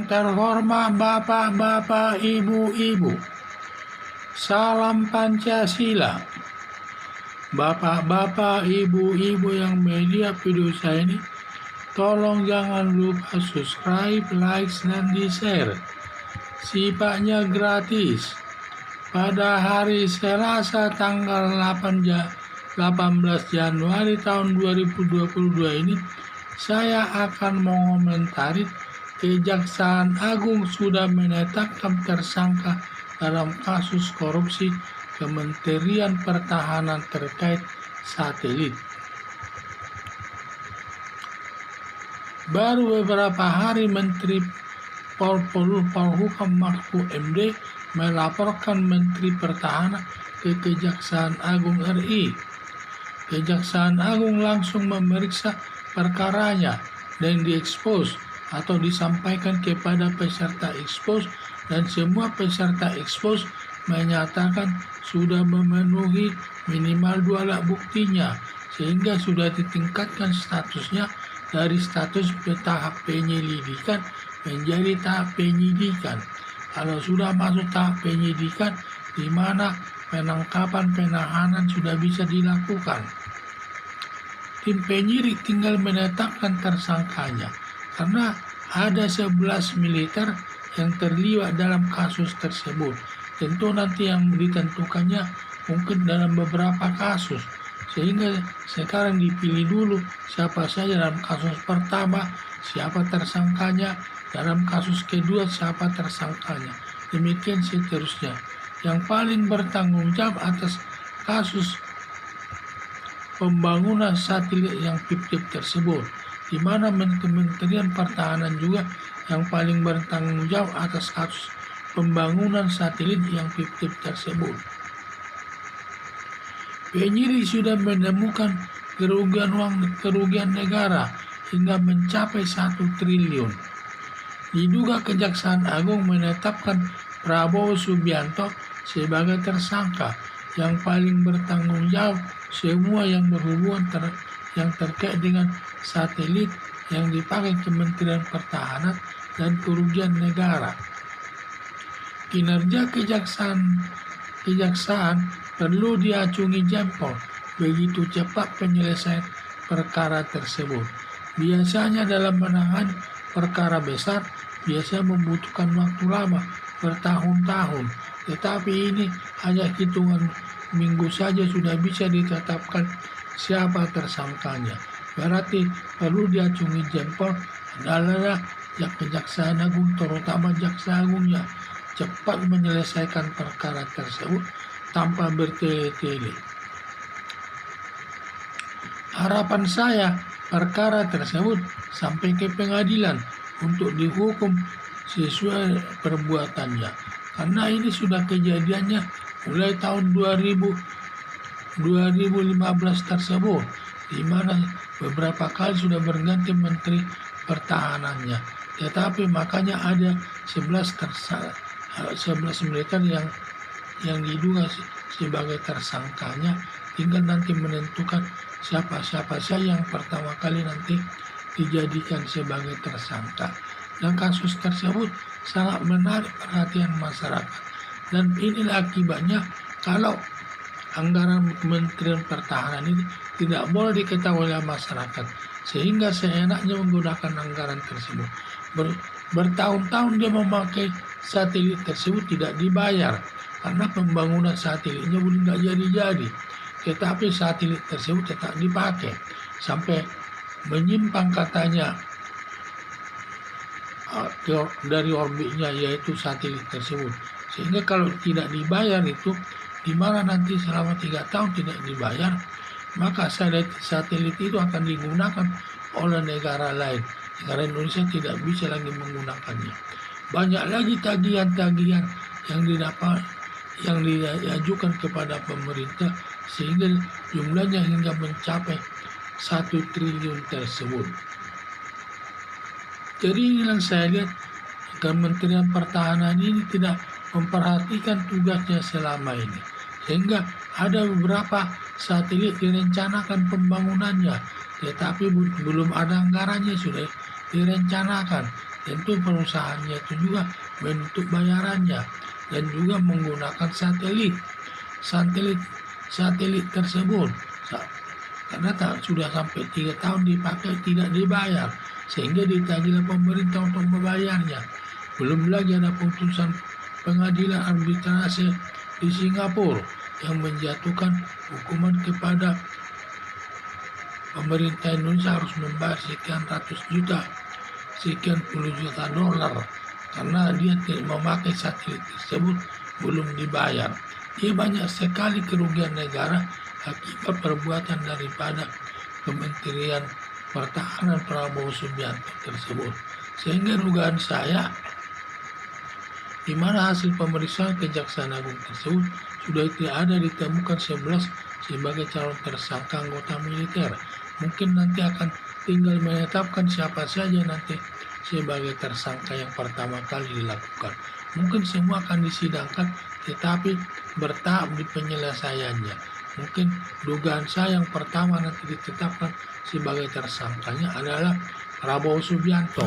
Yang terhormat Bapak-bapak, Ibu-ibu, salam Pancasila. Bapak-bapak, Ibu-ibu yang media video saya ini, tolong jangan lupa subscribe, like, dan di-share. Sifatnya gratis. Pada hari Selasa tanggal 18 Januari tahun 2022 ini, saya akan mengomentari Kejaksaan Agung sudah menetapkan tersangka dalam kasus korupsi Kementerian Pertahanan terkait satelit. Baru beberapa hari Menteri Polhukam Mahfud MD melaporkan Menteri Pertahanan ke Kejaksaan Agung RI. Kejaksaan Agung langsung memeriksa perkaranya dan diekspos atau disampaikan kepada peserta ekspos, dan semua peserta ekspos menyatakan sudah memenuhi minimal 2 alat buktinya, sehingga sudah ditingkatkan statusnya dari status tahap penyelidikan menjadi tahap penyidikan. Kalau sudah masuk tahap penyidikan, di mana penangkapan penahanan sudah bisa dilakukan, tim penyidik tinggal menetapkan tersangkanya, karena ada 11 militer yang terlibat dalam kasus tersebut. Tentu nanti yang ditentukannya mungkin dalam beberapa kasus, sehingga sekarang dipilih dulu siapa saja dalam kasus pertama, siapa tersangkanya, dalam kasus kedua siapa tersangkanya, demikian seterusnya. Yang paling bertanggung jawab atas kasus pembangunan satelit yang fiktif tersebut, di mana Kementerian Pertahanan juga yang paling bertanggung jawab atas kasus pembangunan satelit yang fiktif tersebut. Penyidik sudah menemukan kerugian negara hingga mencapai 1 triliun. Diduga Kejaksaan Agung menetapkan Prabowo Subianto sebagai tersangka yang paling bertanggung jawab semua yang berhubungan yang terkait dengan satelit yang dipakai Kementerian Pertahanan dan kerugian negara. Kinerja kejaksaan perlu diacungi jempol, begitu cepat penyelesaian perkara tersebut. Biasanya dalam menangani perkara besar biasa membutuhkan waktu lama, bertahun-tahun, tetapi ini hanya hitungan minggu saja sudah bisa ditetapkan siapa tersangkanya. Berarti perlu diacungi jempol adalah Kejaksaan Agung, terutama Jaksa Agungnya, cepat menyelesaikan perkara tersebut tanpa bertele-tele. Harapan saya perkara tersebut sampai ke pengadilan untuk dihukum sesuai perbuatannya, karena ini sudah kejadiannya mulai tahun 2015 tersebut, di mana beberapa kali sudah berganti Menteri Pertahanannya, tetapi makanya ada 11 militer yang diduga sebagai tersangkanya. Tinggal nanti menentukan siapa-siapa saja yang pertama kali nanti dijadikan sebagai tersangka. Dan kasus tersebut sangat menarik perhatian masyarakat, dan inilah akibatnya kalau anggaran Kementerian Pertahanan ini tidak boleh diketahui oleh masyarakat, sehingga seenaknya menggunakan anggaran tersebut. Bertahun-tahun dia memakai satelit tersebut tidak dibayar, karena pembangunan satelitnya belum tidak jadi-jadi, tetapi satelit tersebut tetap dipakai sampai menyimpang katanya dari orbitnya, yaitu satelit tersebut. Sehingga kalau tidak dibayar itu, di mana nanti selama 3 tahun tidak dibayar, maka satelit itu akan digunakan oleh negara lain. Negara Indonesia tidak bisa lagi menggunakannya. Banyak lagi tagihan-tagihan yang diajukan kepada pemerintah, sehingga jumlahnya hingga mencapai 1 triliun tersebut. Jadi yang saya lihat, Kementerian Pertahanan ini tidak memperhatikan tugasnya selama ini, sehingga ada beberapa satelit direncanakan pembangunannya, tetapi belum ada anggarannya sudah direncanakan. tentu perusahaannya itu juga menutup bayarannya dan juga menggunakan satelit tersebut karena sudah sampai 3 tahun dipakai tidak dibayar sehingga ditagihlah pemerintah untuk membayarnya. Belum lagi ada putusan pengadilan arbitrase di Singapura yang menjatuhkan hukuman kepada pemerintah Indonesia harus membayar sekian puluh juta dolar karena dia tidak memakai satelit tersebut belum dibayar. Dia banyak sekali kerugian negara akibat perbuatan daripada Kementerian Pertahanan Prabowo Subianto tersebut. Sehingga dugaan saya, di mana hasil pemeriksaan Kejaksaan Agung tersebut sudah tidak ada ditemukan 11 sebagai calon tersangka anggota militer. Mungkin nanti akan tinggal menetapkan siapa saja nanti sebagai tersangka yang pertama kali dilakukan. Mungkin semua akan disidangkan, tetapi bertahap di penyelesaiannya. Mungkin dugaan saya yang pertama nanti ditetapkan sebagai tersangkanya adalah Prabowo Subianto.